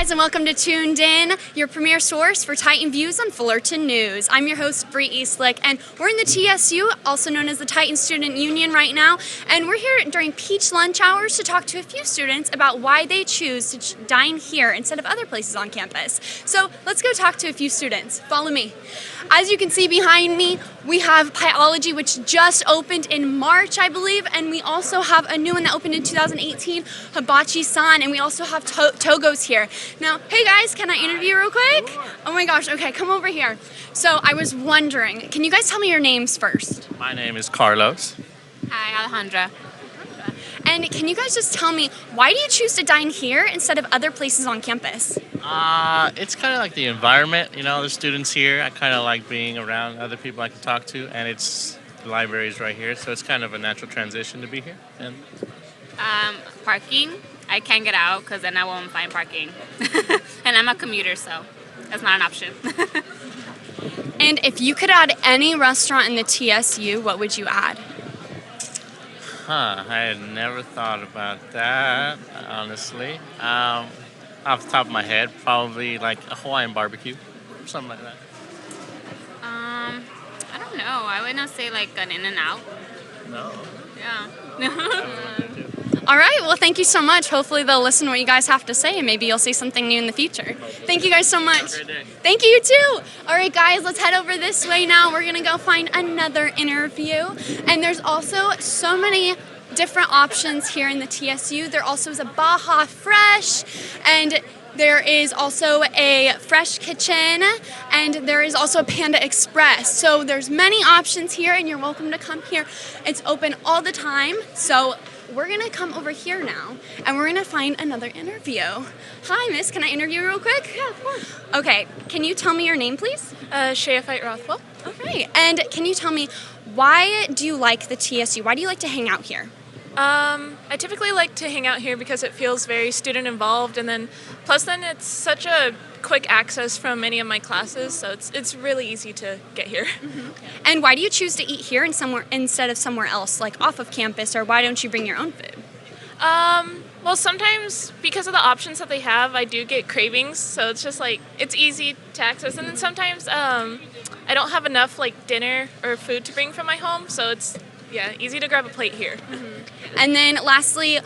guys, and welcome to Tuned In, your premier source for Titan views on Fullerton News. I'm your host, Bree Eastlick, and we're in the TSU, also known as the Titan Student Union right now, and we're here during peach lunch hours to talk to a few students about why they choose to dine here instead of other places on campus. So let's go talk to a few students. Follow me. As you can see behind me, we have biology, which just opened in March, I believe, and we also have a new one that opened in 2018, Hibachi-san, and we also have Togo's here. Now, hey guys, can I interview you real quick? Sure. Oh my gosh, okay, come over here. So I was wondering, can you guys tell me your names first? My name is Carlos. Hi, Alejandra. And can you guys just tell me, why do you choose to dine here instead of other places on campus? It's kind of like the environment, you know, the students here. I kind of like being around other people I can talk to, and the library is right here, so it's kind of a natural transition to be here. And Parking. I can't get out because then I won't find parking. And I'm a commuter, so that's not an option. And if you could add any restaurant in the TSU, what would you add? I had never thought about that, honestly. Off the top of my head, probably like a Hawaiian barbecue, something like that. I don't know. I would not say like an In-N-Out. No. Yeah. All right, well, thank you so much. Hopefully they'll listen to what you guys have to say, and maybe you'll see something new in the future. Thank you guys so much. Have a great day. Thank you, too. All right, guys, let's head over this way now. We're going to go find another interview. And there's also so many different options here in the TSU. There also is a Baja Fresh, and there is also a Fresh Kitchen, and there is also a Panda Express. So there's many options here, and you're welcome to come here. It's open all the time, so we're going to come over here now, and we're going to find another interview. Hi, miss. Can I interview you real quick? Yeah, of course. Okay. Can you tell me your name, please? Shayafite Rothwell. All right. And can you tell me, why do you like the TSU? Why do you like to hang out here? I typically like to hang out here because it feels very student involved, and then plus then it's such a quick access from many of my classes, so it's really easy to get here. Mm-hmm. And why do you choose to eat here instead of somewhere else, like off of campus, or why don't you bring your own food? Well, sometimes because of the options that they have, I do get cravings, so it's just like it's easy to access, and then sometimes I don't have enough like dinner or food to bring from my home, so it's easy to grab a plate here. Mm-hmm. And then lastly,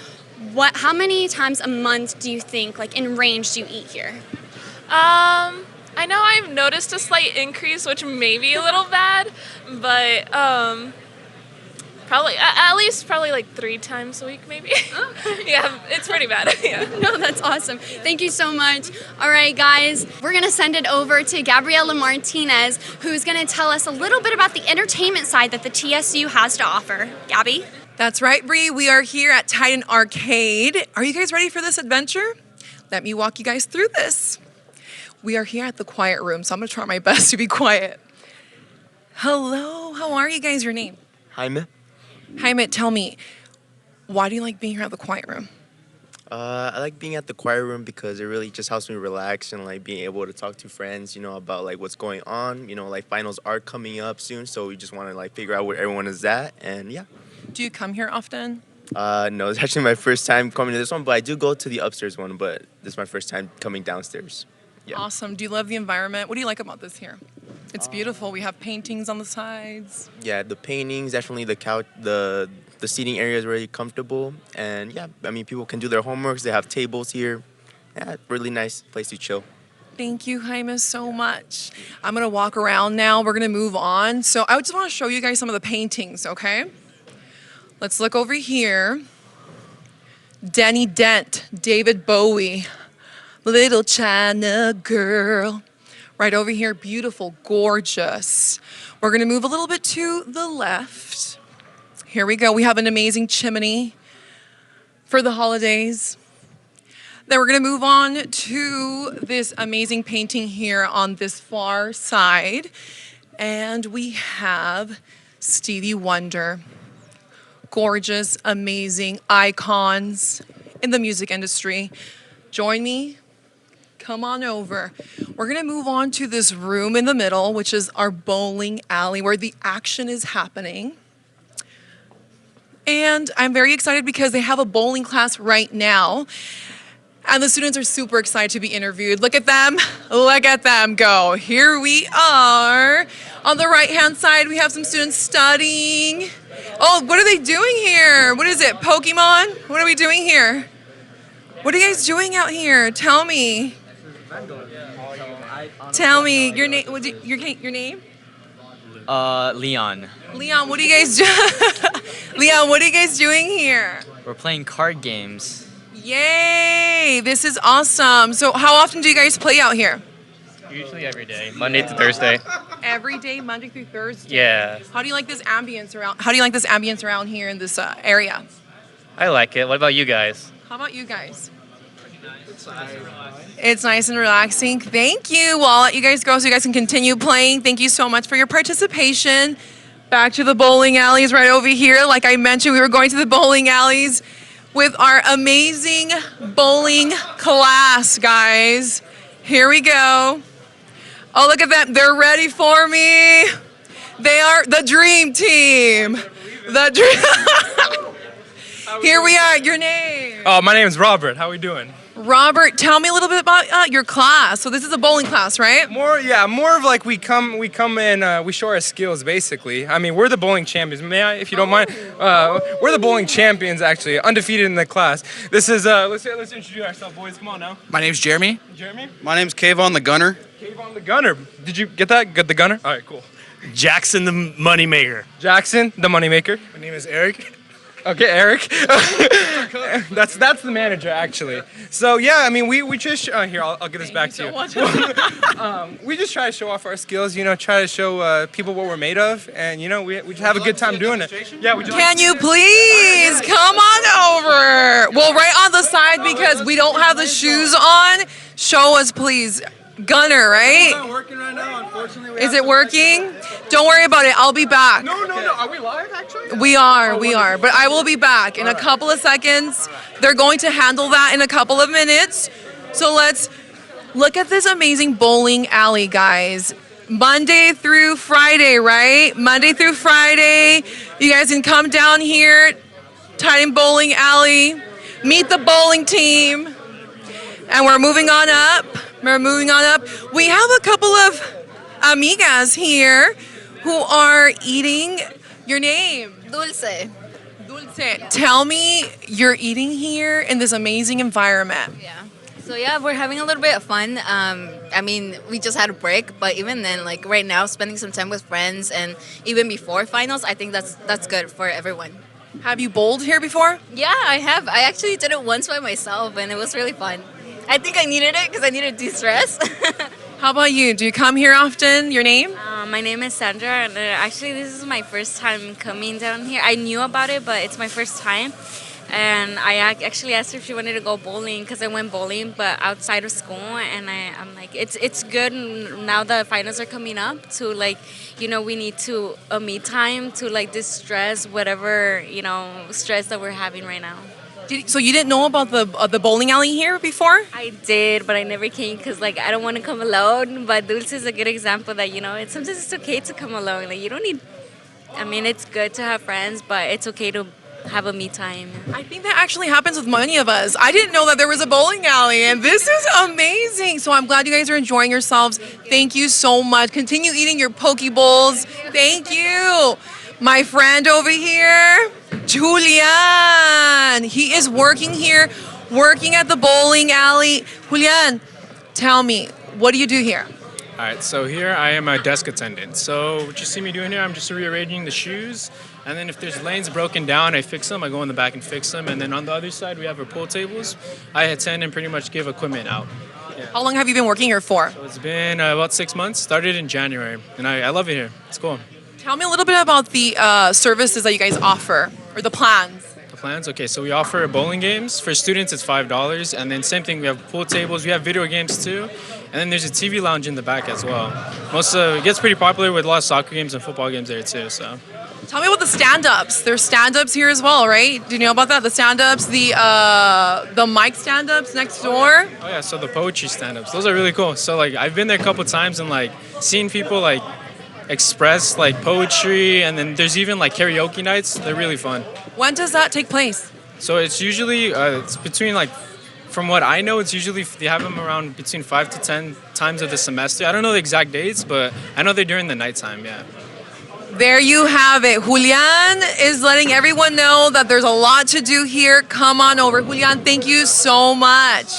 how many times a month do you think, like in range, do you eat here? I know I've noticed a slight increase, which may be a little bad, but probably at least like 3 times a week, maybe. Yeah, it's pretty bad. Yeah. No, that's awesome. Thank you so much. All right, guys, we're going to send it over to Gabriela Martinez, who's going to tell us a little bit about the entertainment side that the TSU has to offer. Gabby? That's right, Bree. We are here at Titan Arcade. Are you guys ready for this adventure? Let me walk you guys through this. We are here at the quiet room, so I'm going to try my best to be quiet. Hello, how are you guys? Your name? Jaime. Jaime, tell me, why do you like being here at the quiet room? I like being at the quiet room because it really just helps me relax and like being able to talk to friends, you know, about like what's going on. You know, like finals are coming up soon, so we just want to like figure out where everyone is at, and yeah. Do you come here often? No, it's actually my first time coming to this one, but I do go to the upstairs one, but this is my first time coming downstairs. Yeah. Awesome. Do you love the environment? What do you like about this here? It's beautiful. We have paintings on the sides. Yeah, the paintings, definitely the couch, the seating area is really comfortable, and yeah, I mean people can do their homeworks. They have tables here. Yeah, really nice place to chill. Thank you, Jaime, so much. I'm gonna walk around now. We're gonna move on. So I just want to show you guys some of the paintings, okay? Let's look over here. Denny Dent, David Bowie, Little China Girl. Right over here, beautiful, gorgeous. We're gonna move a little bit to the left. Here we go. We have an amazing chimney for the holidays. Then we're gonna move on to this amazing painting here on this far side. And we have Stevie Wonder. Gorgeous, amazing icons in the music industry. Join me. Come on over. We're gonna move on to this room in the middle, which is our bowling alley where the action is happening. And I'm very excited because they have a bowling class right now. And the students are super excited to be interviewed. Look at them. Look at them go. Here we are. On the right-hand side, we have some students studying. Oh, what are they doing here? What is it, Pokemon? What are we doing here? What are you guys doing out here? Tell me. Tell me your name. Your name? Leon. Leon, what are you guys doing? Leon, what are you guys doing here? We're playing card games. Yay! This is awesome. So, how often do you guys play out here? Usually every day, Monday to Thursday. Every day, Monday through Thursday. Yeah, How do you like this ambience around? How do you like this ambience around here in this area? I like it. What about you guys? How about you guys? It's nice and relaxing. Thank you. Well, I'll let you guys go so you guys can continue playing. Thank you so much for your participation. Back to the bowling alleys right over here. Like I mentioned, we were going to the bowling alleys with our amazing bowling class, guys. Here we go. Oh, look at them. They're ready for me. They are the dream team. The dream. Here we are. Your name? My name is Robert. How are we doing? Robert, tell me a little bit about your class. So this is a bowling class, right? More of like we come and we show our skills basically. I mean, we're the bowling champions. May I, if you don't mind? We're the bowling champions actually, undefeated in the class. This is let's introduce ourselves, boys. Come on now. My name's Jeremy. Jeremy. My name's Kayvon the Gunner. Kayvon the Gunner. Did you get that? Get the Gunner? All right, cool. Jackson the Moneymaker. Jackson the Moneymaker. My name is Eric. Okay, Eric. that's the manager actually. So yeah, I mean we just here I'll get this back to you. We just try to show off our skills, you know, try to show people what we're made of, and you know we just have a good time doing it. Yeah, would you Can you please come on over? Well, right on the side because we don't have the shoes on. Show us, please. Gunner, right? It's not working right now, unfortunately. Is it working? Don't worry about it. I'll be back. No. Are we live actually? We are. But I will be back in a couple of seconds. They're going to handle that in a couple of minutes. So let's look at this amazing bowling alley, guys. Monday through Friday, right? Monday through Friday. You guys can come down here, Titan Bowling Alley, meet the bowling team. And we're moving on up. We have a couple of amigas here who are eating. Your name? Dulce. Dulce. Tell me you're eating here in this amazing environment. Yeah. So yeah, we're having a little bit of fun. I mean, we just had a break, but even then, like right now, spending some time with friends and even before finals, I think that's good for everyone. Have you bowled here before? Yeah, I have. I actually did it once by myself, and it was really fun. I think I needed it because I needed to de-stress. How about you? Do you come here often? Your name? My name is Sandra, and actually this is my first time coming down here. I knew about it, but it's my first time. And I actually asked her if she wanted to go bowling because I went bowling, but outside of school. And I'm like, it's good now the finals are coming up to like, you know, we need to me time to like distress whatever, you know, stress that we're having right now. So you didn't know about the bowling alley here before? I did, but I never came because like I don't want to come alone. But Dulce is a good example that, you know, sometimes it's okay to come alone. Like you don't need. I mean, it's good to have friends, but it's okay to have a me time. I think that actually happens with many of us. I didn't know that there was a bowling alley, and this is amazing. So I'm glad you guys are enjoying yourselves. Thank you so much. Continue eating your poke bowls. Thank you. My friend over here, Julian. He is working here, working at the bowling alley. Julian, tell me, what do you do here? All right, so here I am a desk attendant. So what you see me doing here, I'm just rearranging the shoes. And then if there's lanes broken down, I fix them. I go in the back and fix them. And then on the other side, we have our pool tables. I attend and pretty much give equipment out. Yeah. How long have you been working here for? So it's been about 6 months. Started in January. And I love it here. It's cool. Tell me a little bit about the services that you guys offer, or the plans. The plans? Okay, so we offer bowling games. For students, it's $5. And then same thing, we have pool tables. We have video games too. And then there's a TV lounge in the back as well. It gets pretty popular with a lot of soccer games and football games there too. So. Tell me about the stand-ups. There's stand-ups here as well, right? Do you know about that? The stand-ups, the mic stand-ups next door. Oh yeah, so the poetry stand-ups. Those are really cool. So like I've been there a couple times and like seeing people like express like poetry, and then there's even like karaoke nights. They're really fun. When does that take place? So it's usually it's between like From what I know, it's usually they have them around between 5 to 10 times of the semester. I don't know the exact dates, but I know they're during the nighttime. Yeah. There you have it. Julian is letting everyone know that there's a lot to do here. Come on over. Julian, thank you so much.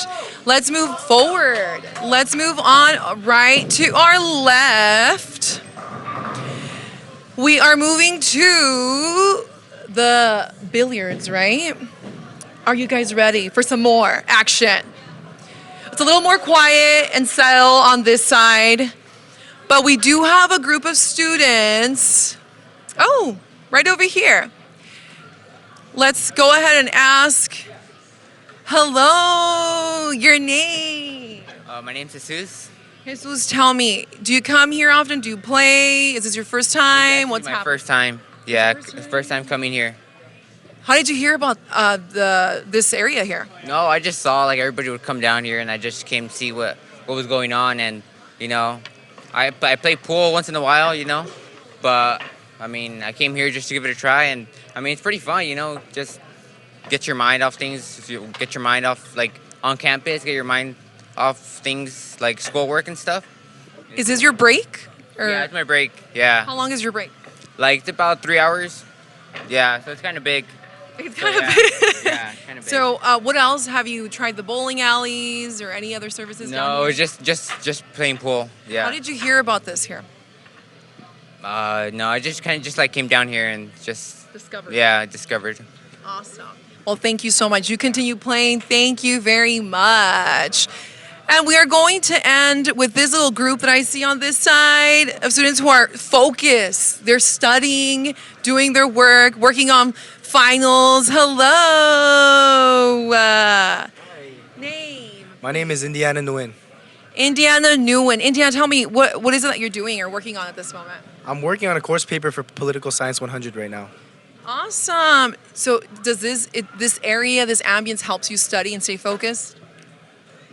Let's move forward. Let's move on right to our left. We are moving to the billiards, right? Are you guys ready for some more action? It's a little more quiet and settle on this side, but we do have a group of students. Oh, right over here. Let's go ahead and ask, hello, your name. My name's Jesus. Jesus, tell me, do you come here often? Do you play? Is this your first time? What's my happening? first time. Yeah, first time coming here. How did you hear about this area here? No, I just saw like everybody would come down here, and I just came to see what was going on, and you know, I play pool once in a while, you know, but I mean I came here just to give it a try, and I mean it's pretty fun, you know, just get your mind off things, get your mind off like on campus, get your mind off things like schoolwork and stuff. Is this your break? Or Yeah, it's my break. Yeah, how long is your break? like it's about 3 hours. Yeah, so it's kind of big. It's So, kind of yeah. big. Yeah, kind of big. So, what else have you tried? The bowling alleys or any other services? down No, here? it's just playing pool. Yeah. How did you hear about this here? No, I just kind of just like came down here and just Discovered. Yeah, discovered. Awesome. Well, thank you so much. You continue playing. Thank you very much. And we are going to end with this little group that I see on this side of students who are focused. They're studying, doing their work, working on finals. Hello. Name? My name is Indiana Nguyen. Indiana Nguyen. Indiana, tell me, what is it that you're doing or working on at this moment? I'm working on a course paper for Political Science 100 right now. Awesome. So does this area, this ambience helps you study and stay focused?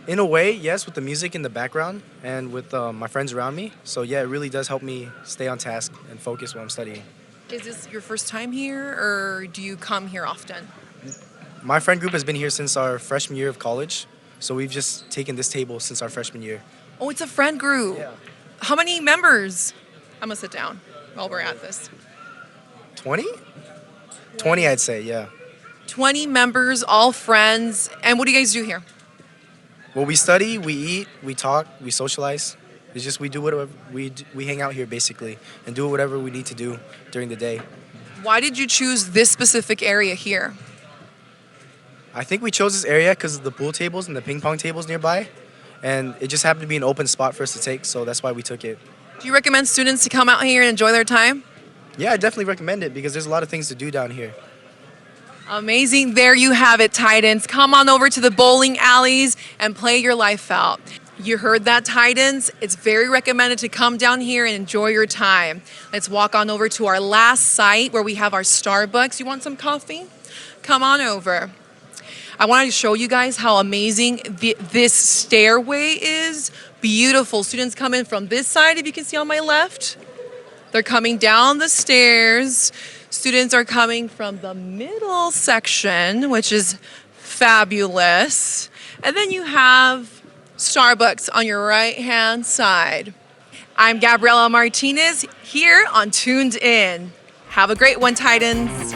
In a way, yes, with the music in the background and with my friends around me. So yeah, it really does help me stay on task and focus while I'm studying. Is this your first time here or do you come here often? My friend group has been here since our freshman year of college. So we've just taken this table since our freshman year. Oh, it's a friend group. Yeah. How many members? I'm gonna sit down while we're at this. 20? 20, I'd say, yeah. 20 members, all friends. And what do you guys do here? Well, we study, we eat, we talk, we socialize. It's just we do whatever, we hang out here basically and do whatever we need to do during the day. Why did you choose this specific area here? I think we chose this area because of the pool tables and the ping pong tables nearby. And it just happened to be an open spot for us to take, so that's why we took it. Do you recommend students to come out here and enjoy their time? Yeah, I definitely recommend it because there's a lot of things to do down here. Amazing. There you have it, Titans. Come on over to the bowling alleys and play your life out. You heard that, Titans? It's very recommended to come down here and enjoy your time. Let's walk on over to our last site where we have our Starbucks. You want some coffee? Come on over. I wanted to show you guys how amazing this stairway is. Beautiful. Students come in from this side, if you can see on my left. They're coming down the stairs. Students are coming from the middle section, which is fabulous. And then you have Starbucks on your right-hand side. I'm Gabriela Martinez here on Tuned In. Have a great one, Titans.